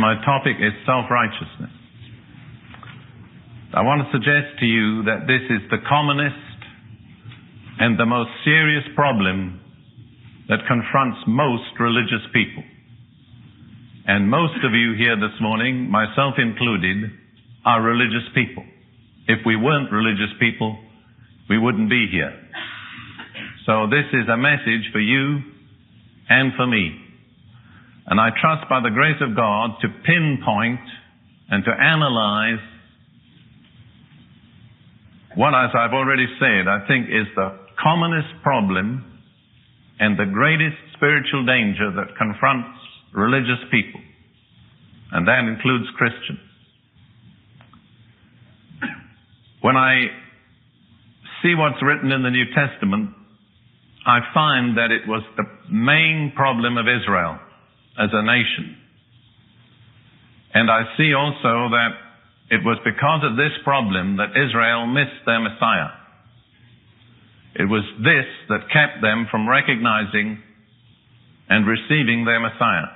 My topic is self-righteousness. I want to suggest to you that this is the commonest and the most serious problem that confronts most religious people. And most of you here this morning, myself included, are religious people. If we weren't religious people, we wouldn't be here. So this is a message for you and for me. And I trust by the grace of God to pinpoint and to analyze what, as I've already said, I think is the commonest problem and the greatest spiritual danger that confronts religious people. And that includes Christians. When I see what's written in the New Testament, I find that it was the main problem of Israel as a nation. And I see also that it was because of this problem that Israel missed their Messiah. It was this that kept them from recognizing and receiving their Messiah.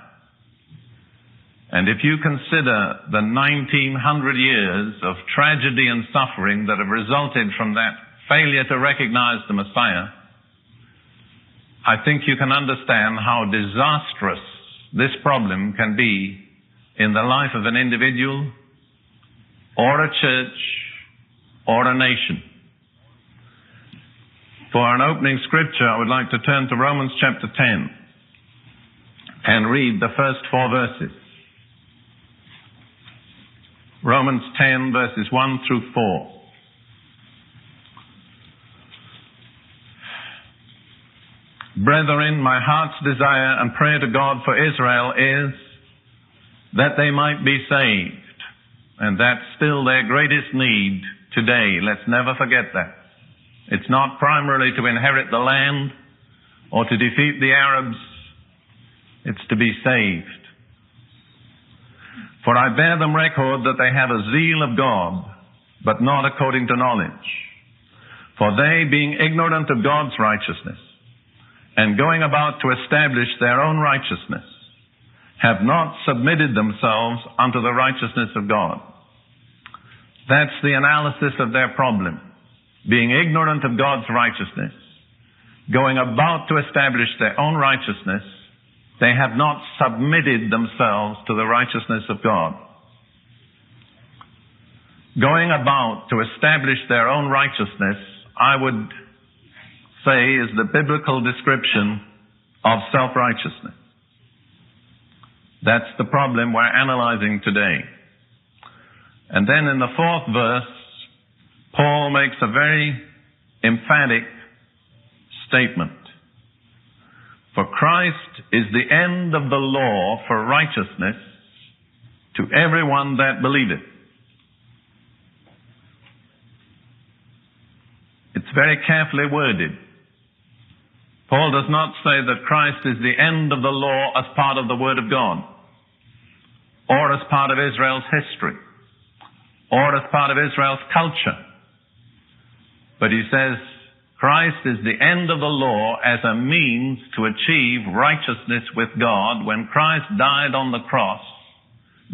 And if you consider the 1900 years of tragedy and suffering that have resulted from that failure to recognize the Messiah, I think you can understand how disastrous this problem can be in the life of an individual or a church or a nation. For an opening scripture, I would like to turn to Romans chapter 10 and read the first 4 verses. Romans 10 verses 1 through 4. Brethren, my heart's desire and prayer to God for Israel is that they might be saved. And that's still their greatest need today. Let's never forget that. It's not primarily to inherit the land or to defeat the Arabs. It's to be saved. For I bear them record that they have a zeal of God, but not according to knowledge. For they, being ignorant of God's righteousness, and going about to establish their own righteousness, have not submitted themselves unto the righteousness of God. That's the analysis of their problem. Being ignorant of God's righteousness, going about to establish their own righteousness, they have not submitted themselves to the righteousness of God. Going about to establish their own righteousness, I would say, is the biblical description of self-righteousness. That's the problem we're analyzing today. And then in the 4th verse, Paul makes a very emphatic statement. For Christ is the end of the law for righteousness to everyone that believeth. It's very carefully worded. Paul does not say that Christ is the end of the law as part of the Word of God, or as part of Israel's history, or as part of Israel's culture. But he says Christ is the end of the law as a means to achieve righteousness with God. When Christ died on the cross,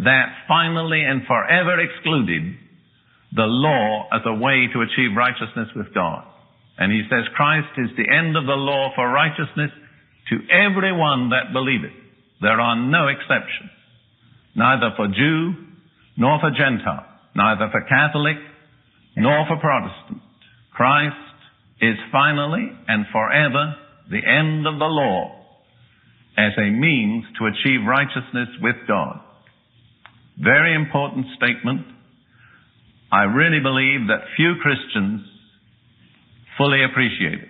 that finally and forever excluded the law as a way to achieve righteousness with God. And he says Christ is the end of the law for righteousness to everyone that believeth. There are no exceptions, neither for Jew nor for Gentile, neither for Catholic nor for Protestant. Christ is finally and forever the end of the law as a means to achieve righteousness with God. Very important statement. I really believe that few Christians fully appreciate it.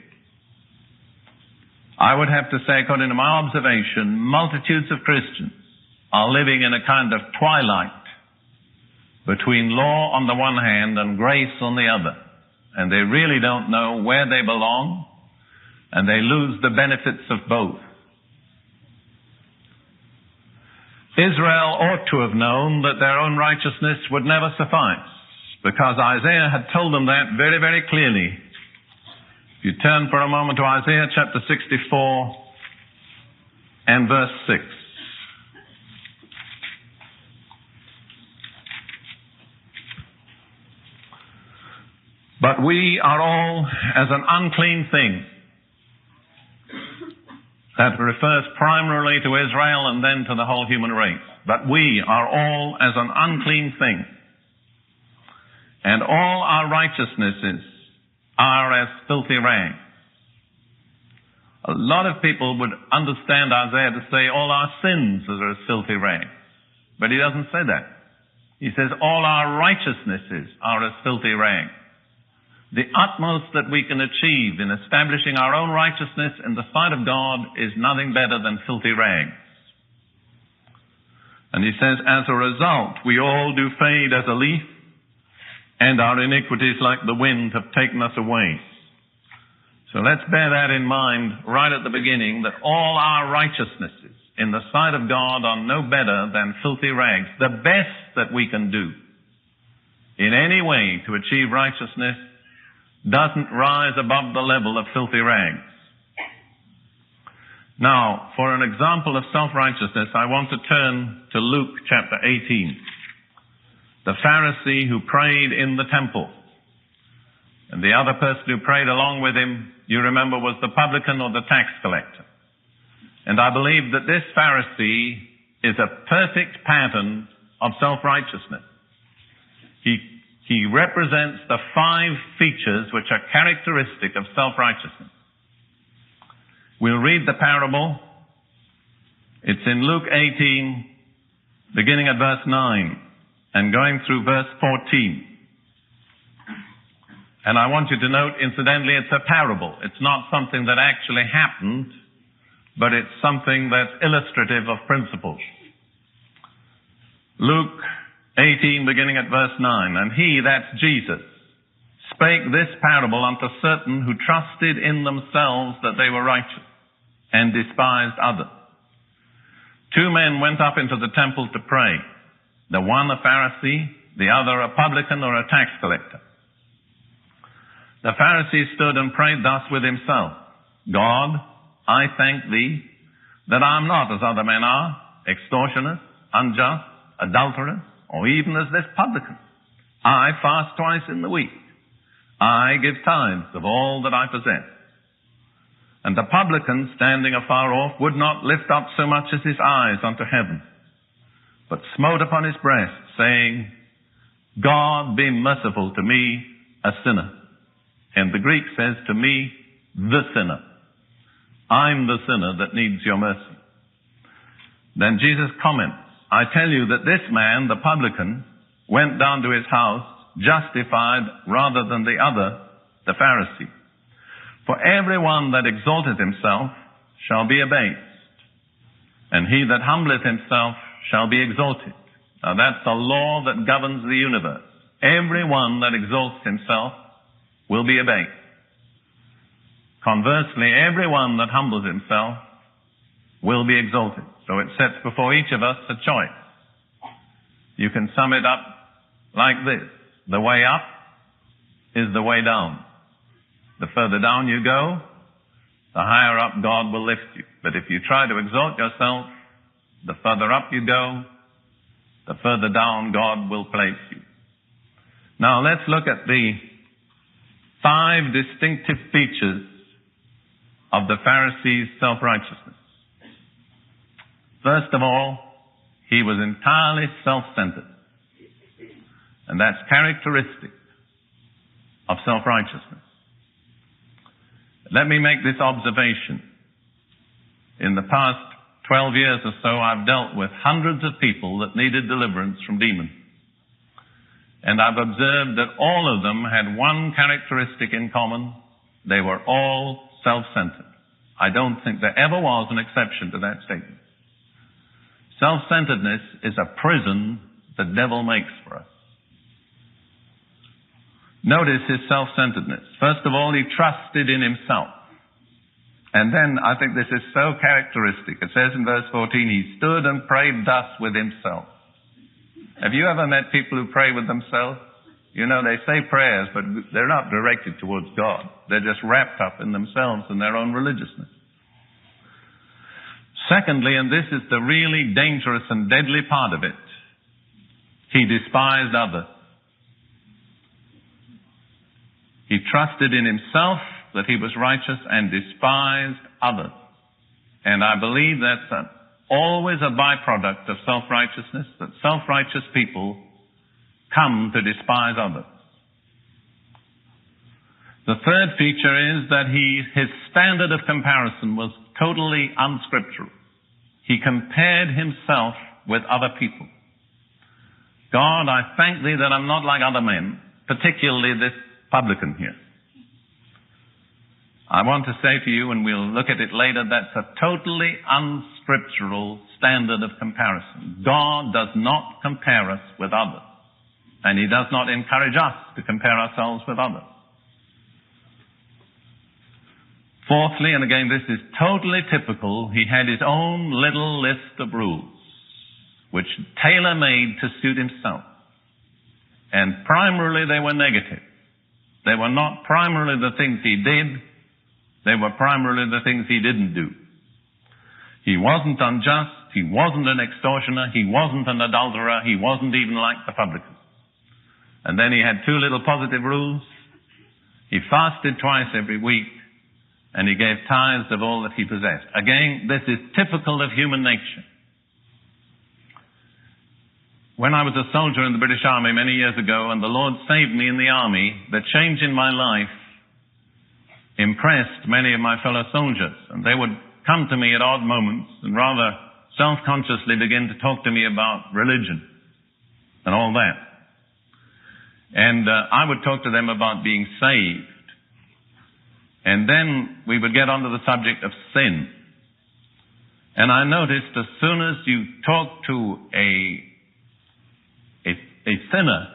I would have to say, according to my observation, multitudes of Christians are living in a kind of twilight between law on the one hand and grace on the other. And they really don't know where they belong, and they lose the benefits of both. Israel ought to have known that their own righteousness would never suffice, because Isaiah had told them that very, very clearly. If you turn for a moment to Isaiah chapter 64 and verse 6. But we are all as an unclean thing. That refers primarily to Israel and then to the whole human race. But we are all as an unclean thing. And all our righteousnesses are as filthy rags. A lot of people would understand Isaiah to say all our sins are as filthy rags. But he doesn't say that. He says all our righteousnesses are as filthy rags. The utmost that we can achieve in establishing our own righteousness in the sight of God is nothing better than filthy rags. And he says, as a result, we all do fade as a leaf, and our iniquities like the wind have taken us away. So let's bear that in mind right at the beginning, that all our righteousnesses in the sight of God are no better than filthy rags. The best that we can do in any way to achieve righteousness doesn't rise above the level of filthy rags. Now, for an example of self-righteousness, I want to turn to Luke chapter 18. The Pharisee who prayed in the temple. And the other person who prayed along with him, you remember, was the publican or the tax collector. And I believe that this Pharisee is a perfect pattern of self-righteousness. He represents the 5 features which are characteristic of self-righteousness. We'll read the parable. It's in Luke 18, beginning at verse 9 and going through verse 14. And I want you to note, incidentally, it's a parable. It's not something that actually happened, but it's something that's illustrative of principles. Luke 18, beginning at verse 9. And he, that's Jesus, spake this parable unto certain who trusted in themselves that they were righteous, and despised others. 2 men went up into the temple to pray, the one a Pharisee, the other a publican or a tax collector. The Pharisee stood and prayed thus with himself, God, I thank thee that I am not as other men are, extortioners, unjust, adulterers, or even as this publican. I fast twice in the week. I give tithes of all that I possess. And the publican, standing afar off, would not lift up so much as his eyes unto heaven, but smote upon his breast, saying, God be merciful to me, a sinner. And the Greek says to me, the sinner. I'm the sinner that needs your mercy. Then Jesus comments, I tell you that this man, the publican, went down to his house justified rather than the other, the Pharisee. For everyone that exalteth himself shall be abased, and he that humbleth himself shall be exalted. Now that's the law that governs the universe. Everyone that exalts himself will be abased. Conversely, everyone that humbles himself will be exalted. So it sets before each of us a choice. You can sum it up like this. The way up is the way down. The further down you go, the higher up God will lift you. But if you try to exalt yourself, the further up you go, the further down God will place you. Now let's look at the 5 distinctive features of the Pharisee's self-righteousness. First of all, he was entirely self-centered. And that's characteristic of self-righteousness. Let me make this observation. In the past 12 years or so, I've dealt with hundreds of people that needed deliverance from demons. And I've observed that all of them had one characteristic in common. They were all self-centered. I don't think there ever was an exception to that statement. Self-centeredness is a prison the devil makes for us. Notice his self-centeredness. First of all, he trusted in himself. And then, I think this is so characteristic. It says in verse 14, he stood and prayed thus with himself. Have you ever met people who pray with themselves? You know, they say prayers, but they're not directed towards God. They're just wrapped up in themselves and their own religiousness. Secondly, and this is the really dangerous and deadly part of it, he despised others. He trusted in himself that he was righteous and despised others. And I believe that's always a byproduct of self-righteousness, that self-righteous people come to despise others. The third feature is that his standard of comparison was totally unscriptural. He compared himself with other people. God, I thank thee that I'm not like other men, particularly this publican here. I want to say to you, and we'll look at it later, that's a totally unscriptural standard of comparison. God does not compare us with others, and he does not encourage us to compare ourselves with others. Fourthly, and again this is totally typical, he had his own little list of rules, which tailor-made to suit himself. And primarily they were negative. They were not primarily the things he did, they were primarily the things he didn't do. He wasn't unjust, he wasn't an extortioner, he wasn't an adulterer, he wasn't even like the publican. And then he had two little positive rules. He fasted twice every week, and he gave tithes of all that he possessed. Again, this is typical of human nature. When I was a soldier in the British Army many years ago, and the Lord saved me in the army, the change in my life impressed many of my fellow soldiers. And they would come to me at odd moments and rather self-consciously begin to talk to me about religion and all that. And I would talk to them about being saved. And then we would get onto the subject of sin. And I noticed as soon as you talk to a sinner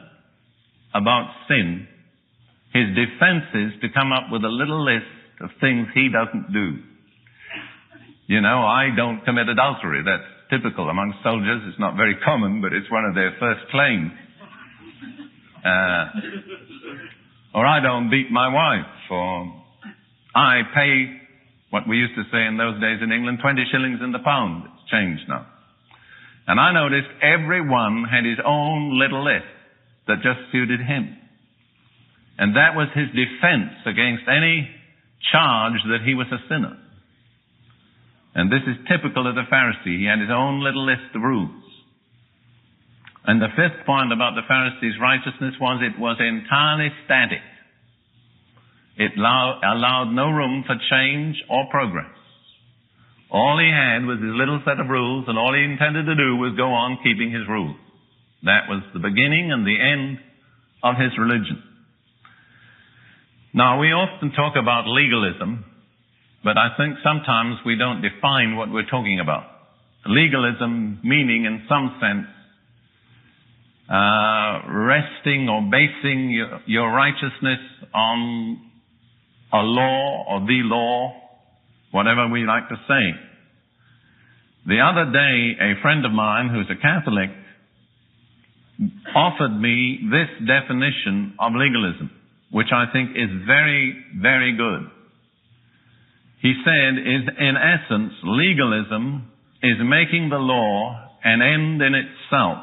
about sin, his defense is to come up with a little list of things he doesn't do. You know, I don't commit adultery. That's typical among soldiers. It's not very common, but it's one of their first claims. Or I don't beat my wife, or I pay what we used to say in those days in England, 20 shillings in the pound. It's changed now. And I noticed everyone had his own little list that just suited him. And that was his defense against any charge that he was a sinner. And this is typical of the Pharisee. He had his own little list of rules. And the fifth point about the Pharisee's righteousness was it was entirely static. It allowed no room for change or progress. All he had was his little set of rules, and all he intended to do was go on keeping his rules. That was the beginning and the end of his religion. Now, we often talk about legalism, but I think sometimes we don't define what we're talking about. Legalism meaning, in some sense, resting or basing your righteousness on a law or the law, whatever we like to say. The other day, a friend of mine who's a Catholic offered me this definition of legalism, which I think is very, very good. He said, in essence, legalism is making the law an end in itself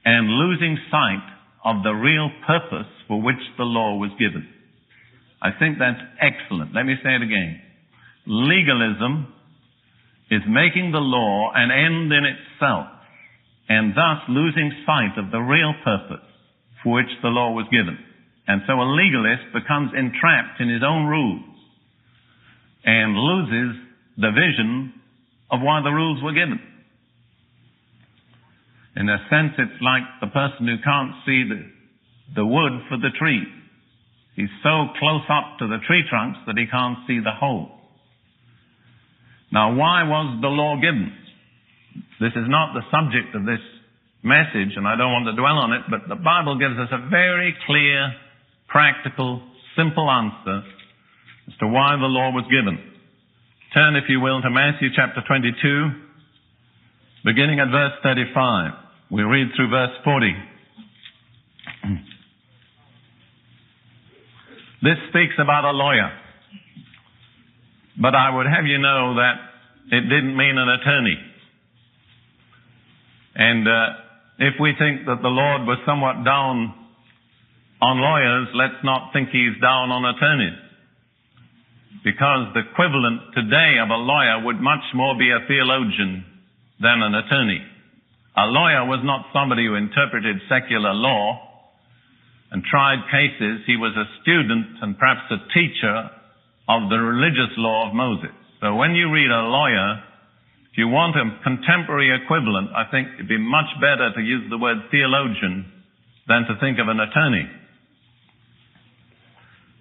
and losing sight of the real purpose for which the law was given. I think that's excellent. Let me say it again. Legalism is making the law an end in itself and thus losing sight of the real purpose for which the law was given. And so a legalist becomes entrapped in his own rules and loses the vision of why the rules were given. In a sense, it's like the person who can't see the wood for the tree. He's so close up to the tree trunks that he can't see the whole. Now, why was the law given? This is not the subject of this message, and I don't want to dwell on it, but the Bible gives us a very clear, practical, simple answer as to why the law was given. Turn, if you will, to Matthew chapter 22, beginning at verse 35. We read through verse 40. This speaks about a lawyer. But I would have you know that it didn't mean an attorney. And if we think that the Lord was somewhat down on lawyers, let's not think he's down on attorneys. Because the equivalent today of a lawyer would much more be a theologian than an attorney. A lawyer was not somebody who interpreted secular law and tried cases. He was a student and perhaps a teacher of the religious law of Moses. So when you read a lawyer, if you want a contemporary equivalent, I think it'd be much better to use the word theologian than to think of an attorney.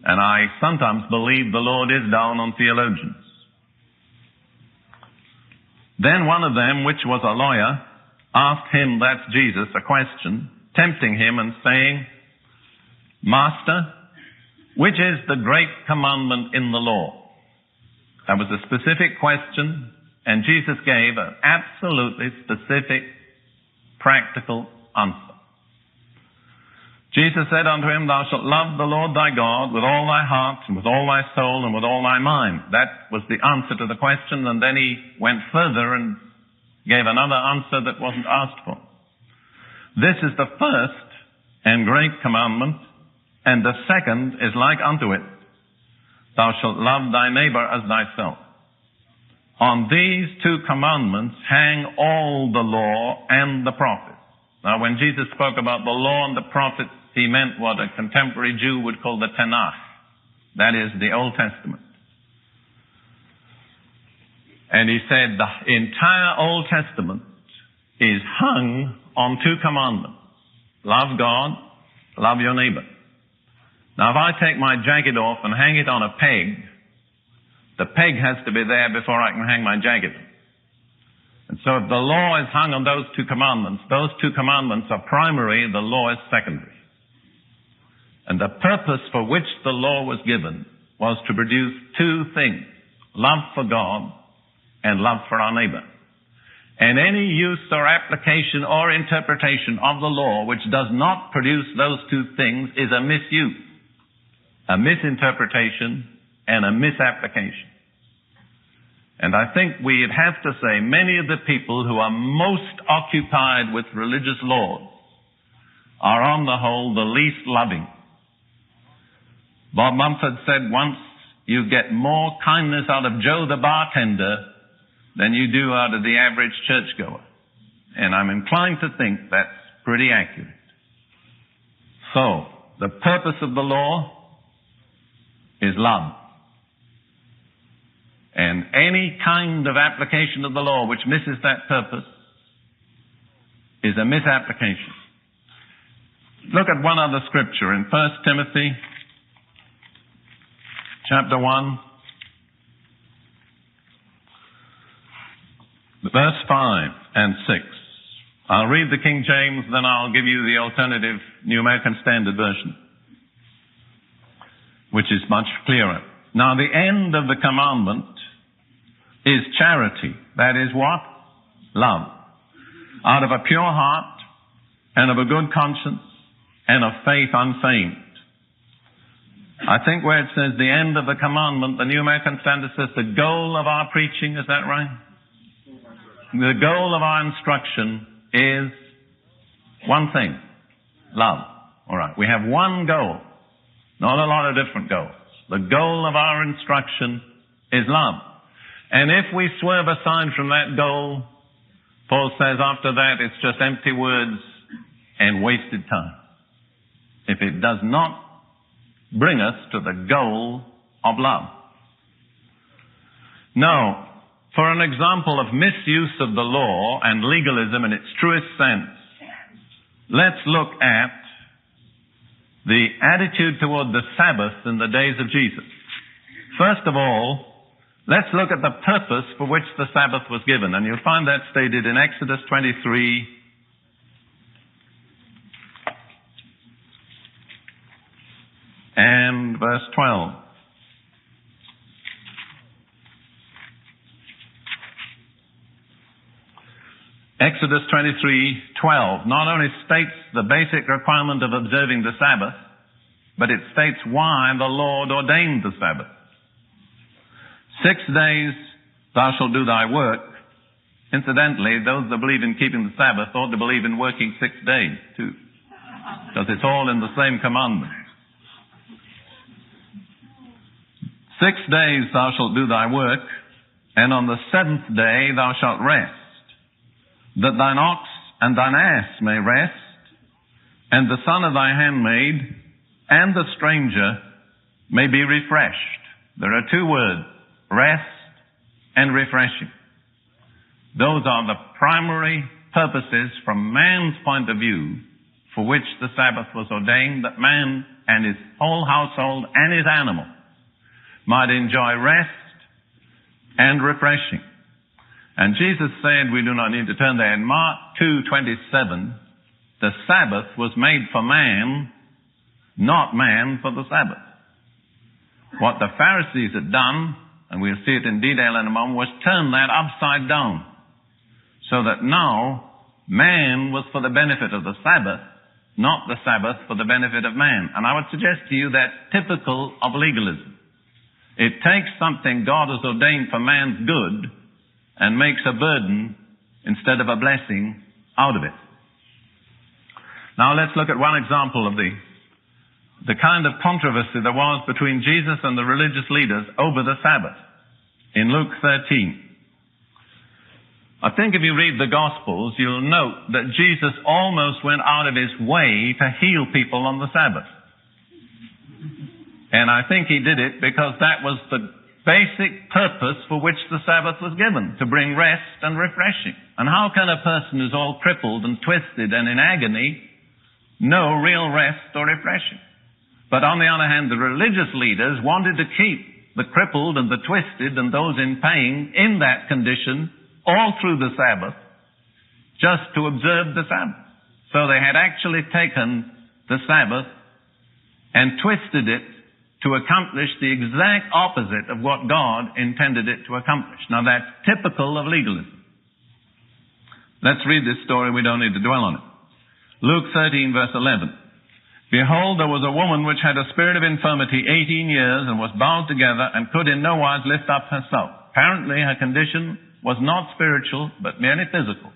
And I sometimes believe the Lord is down on theologians. Then one of them, which was a lawyer, asked him, that's Jesus, a question, tempting him and saying, Master, which is the great commandment in the law? That was a specific question, and Jesus gave an absolutely specific, practical answer. Jesus said unto him, Thou shalt love the Lord thy God with all thy heart, and with all thy soul, and with all thy mind. That was the answer to the question, and then he went further and gave another answer that wasn't asked for. This is the first and great commandment, and the second is like unto it. Thou shalt love thy neighbor as thyself. On these two commandments hang all the law and the prophets. Now, when Jesus spoke about the law and the prophets, he meant what a contemporary Jew would call the Tanakh. That is, the Old Testament. And he said the entire Old Testament is hung on two commandments. Love God, love your neighbor. Now, if I take my jacket off and hang it on a peg, the peg has to be there before I can hang my jacket. And so if the law is hung on those two commandments are primary, the law is secondary. And the purpose for which the law was given was to produce two things, love for God and love for our neighbor. And any use or application or interpretation of the law which does not produce those two things is a misuse, a misinterpretation, and a misapplication. And I think we'd have to say many of the people who are most occupied with religious laws are on the whole the least loving. Bob Mumford said once, you get more kindness out of Joe the bartender than you do out of the average churchgoer. And I'm inclined to think that's pretty accurate. So, the purpose of the law is love. And any kind of application of the law which misses that purpose is a misapplication. Look at one other scripture in 1 Timothy chapter 1, verse 5 and 6. I'll read the King James, then I'll give you the alternative New American Standard Version, which is much clearer. Now, the end of the commandment is charity. That is what? Love. Out of a pure heart and of a good conscience and of faith unfeigned. I think where it says the end of the commandment, the New American Standard says the goal of our preaching, is that right? The goal of our instruction is one thing, love. All right, we have one goal, not a lot of different goals. The goal of our instruction is love. And if we swerve aside from that goal, Paul says after that it's just empty words and wasted time. If it does not bring us to the goal of love. Now, for an example of misuse of the law and legalism in its truest sense, let's look at the attitude toward the Sabbath in the days of Jesus. First of all, let's look at the purpose for which the Sabbath was given. And you'll find that stated in Exodus 23, and verse 12. Exodus 23:12 not only states the basic requirement of observing the Sabbath, but it states why the Lord ordained the Sabbath. 6 days thou shalt do thy work. Incidentally, those that believe in keeping the Sabbath ought to believe in working 6 days too. because it's all in the same commandment. 6 days thou shalt do thy work, and on the 7th day thou shalt rest, that thine ox and thine ass may rest, and the son of thy handmaid and the stranger may be refreshed. There are 2 words, rest and refreshing. Those are the primary purposes from man's point of view for which the Sabbath was ordained, that man and his whole household and his animal might enjoy rest and refreshing. And Jesus said, we do not need to turn there, in Mark 2:27, the Sabbath was made for man, not man for the Sabbath. What the Pharisees had done, and we'll see it in detail in a moment, was turn that upside down, so that now man was for the benefit of the Sabbath, not the Sabbath for the benefit of man. And I would suggest to you that's typical of legalism. It takes something God has ordained for man's good and makes a burden instead of a blessing out of it. Now let's look at one example of the kind of controversy there was between Jesus and the religious leaders over the Sabbath in Luke 13. I think if you read the Gospels, you'll note that Jesus almost went out of his way to heal people on the Sabbath. And I think he did it because that was the basic purpose for which the Sabbath was given, to bring rest and refreshing. And how can a person who's all crippled and twisted and in agony know real rest or refreshing? But on the other hand, the religious leaders wanted to keep the crippled and the twisted and those in pain in that condition all through the Sabbath, just to observe the Sabbath. So they had actually taken the Sabbath and twisted it to accomplish the exact opposite of what God intended it to accomplish. Now that's typical of legalism. Let's read this story, we don't need to dwell on it. Luke 13 verse 11. Behold, there was a woman which had a spirit of infirmity 18 years and was bound together and could in no wise lift up herself. Apparently her condition was not spiritual, but merely physical.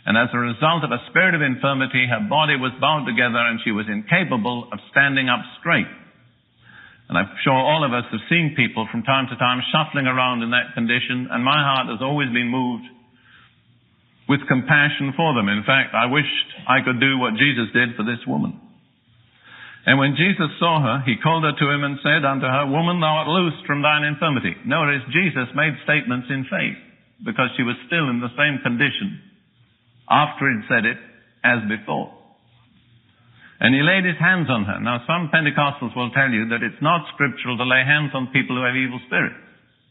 And as a result of a spirit of infirmity, her body was bound together and she was incapable of standing up straight. And I'm sure all of us have seen people from time to time shuffling around in that condition, and my heart has always been moved with compassion for them. In fact, I wished I could do what Jesus did for this woman. And when Jesus saw her, he called her to him and said unto her, Woman, thou art loosed from thine infirmity. Notice Jesus made statements in faith, because she was still in the same condition after he'd said it as before. And he laid his hands on her. Now, some Pentecostals will tell you that it's not scriptural to lay hands on people who have evil spirits.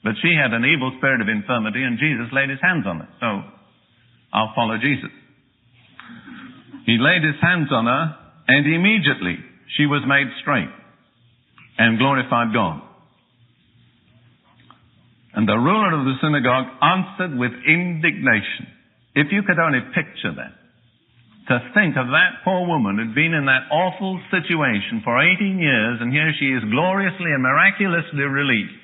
But she had an evil spirit of infirmity, and Jesus laid his hands on her. So, I'll follow Jesus. He laid his hands on her, and immediately she was made straight and glorified God. And the ruler of the synagogue answered with indignation. If you could only picture that. To think of that poor woman who'd been in that awful situation for 18 years, and here she is gloriously and miraculously released.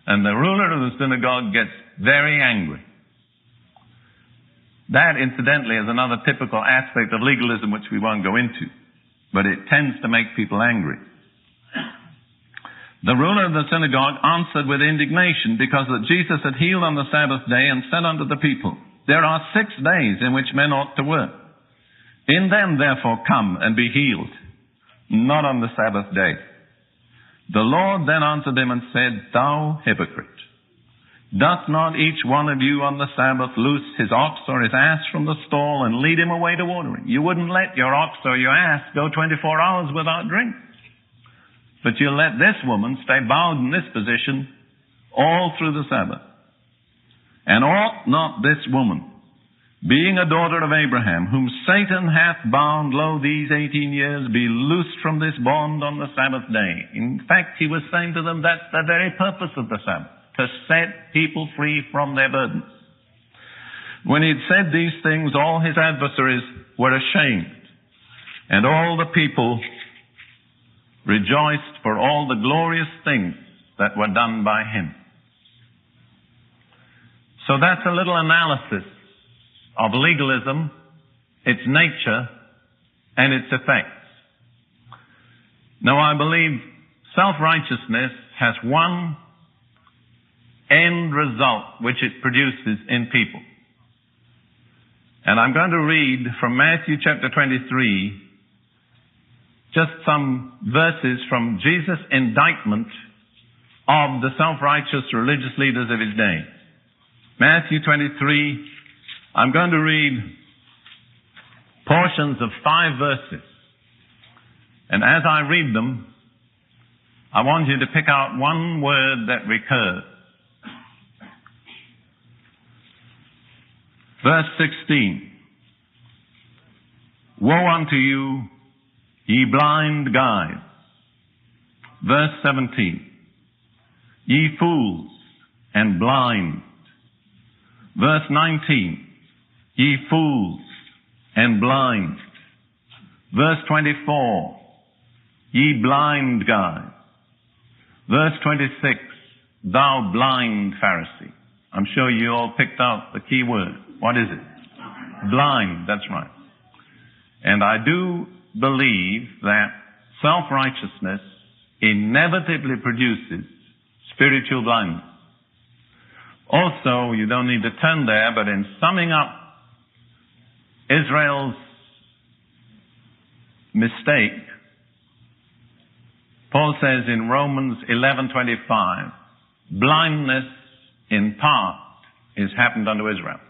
And the ruler of the synagogue gets very angry. That, incidentally, is another typical aspect of legalism which we won't go into. But it tends to make people angry. The ruler of the synagogue answered with indignation because that Jesus had healed on the Sabbath day and said unto the people, There are 6 days in which men ought to work. In them, therefore, come and be healed, not on the Sabbath day. The Lord then answered him and said, Thou hypocrite, doth not each one of you on the Sabbath loose his ox or his ass from the stall and lead him away to watering? You wouldn't let your ox or your ass go 24 hours without drink. But you'll let this woman stay bound in this position all through the Sabbath. And ought not this woman, being a daughter of Abraham, whom Satan hath bound, lo, these 18 years, be loosed from this bond on the Sabbath day? In fact, he was saying to them, that's the very purpose of the Sabbath, to set people free from their burdens. When he'd said these things, all his adversaries were ashamed, and all the people rejoiced for all the glorious things that were done by him. So that's a little analysis of legalism, its nature, and its effects. Now, I believe self-righteousness has one end result which it produces in people. And I'm going to read from Matthew chapter 23 just some verses from Jesus' indictment of the self-righteous religious leaders of his day. Matthew 23, I'm going to read portions of 5 verses. And as I read them, I want you to pick out one word that recurs. Verse 16. Woe unto you, ye blind guides. Verse 17. Ye fools and blind. Verse 19. Ye fools and blind. Verse 24. Ye blind guides. Verse 26. Thou blind Pharisee. I'm sure you all picked out the key word. What is it? Blind, that's right. And I do believe that self-righteousness inevitably produces spiritual blindness. Also, you don't need to turn there, but in summing up Israel's mistake, Paul says in Romans 11:25, blindness in part is happened unto Israel.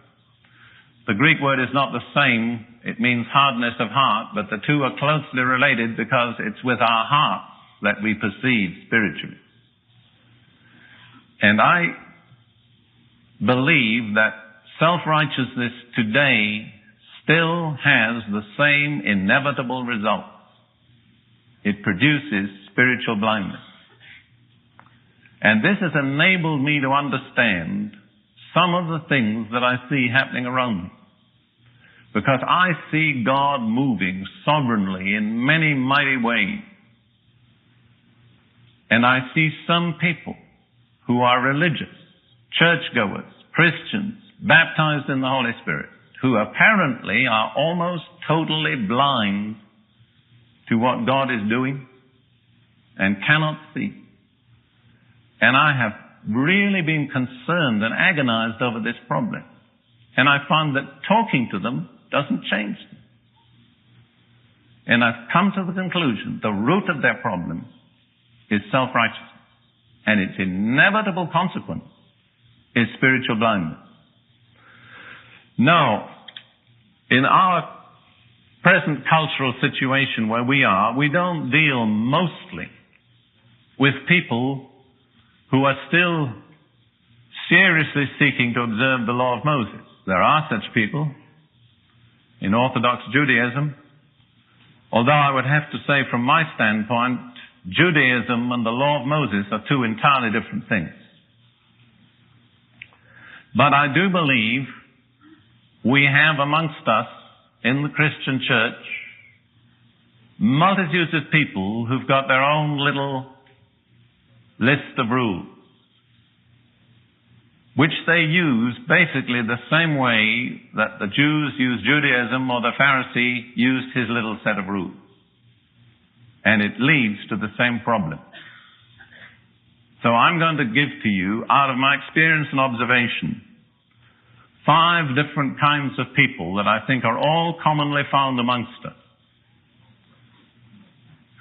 The Greek word is not the same. It means hardness of heart, but the two are closely related because it's with our hearts that we perceive spiritually. And I believe that self-righteousness today still has the same inevitable results. It produces spiritual blindness. And this has enabled me to understand some of the things that I see happening around me. Because I see God moving sovereignly in many mighty ways. And I see some people who are religious, churchgoers, Christians, baptized in the Holy Spirit, who apparently are almost totally blind to what God is doing and cannot see. And I have really been concerned and agonized over this problem. And I find that talking to them doesn't change them. And I've come to the conclusion the root of their problem is self-righteousness. And its inevitable consequence is spiritual blindness. Now, in our present cultural situation where we are, we don't deal mostly with people who are still seriously seeking to observe the law of Moses. There are such people in Orthodox Judaism, although I would have to say from my standpoint, Judaism and the law of Moses are two entirely different things. But I do believe we have amongst us in the Christian church multitudes of people who've got their own little list of rules, which they use basically the same way that the Jews used Judaism or the Pharisee used his little set of rules. And it leads to the same problem. So I'm going to give to you, out of my experience and observation, 5 different kinds of people that I think are all commonly found amongst us,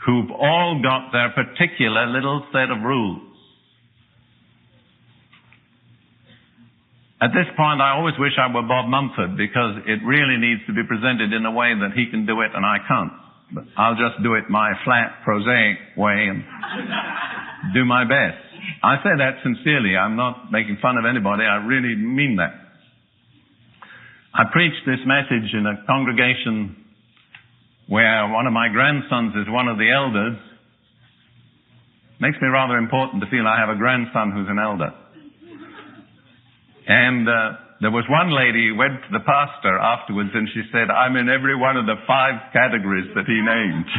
who've all got their particular little set of rules. At this point, I always wish I were Bob Mumford, because it really needs to be presented in a way that he can do it and I can't. But I'll just do it my flat, prosaic way and do my best. I say that sincerely. I'm not making fun of anybody. I really mean that. I preached this message in a congregation where one of my grandsons is one of the elders. Makes me rather important to feel I have a grandson who's an elder. And there was one lady who went to the pastor afterwards and she said, I'm in every one of the 5 categories that he named.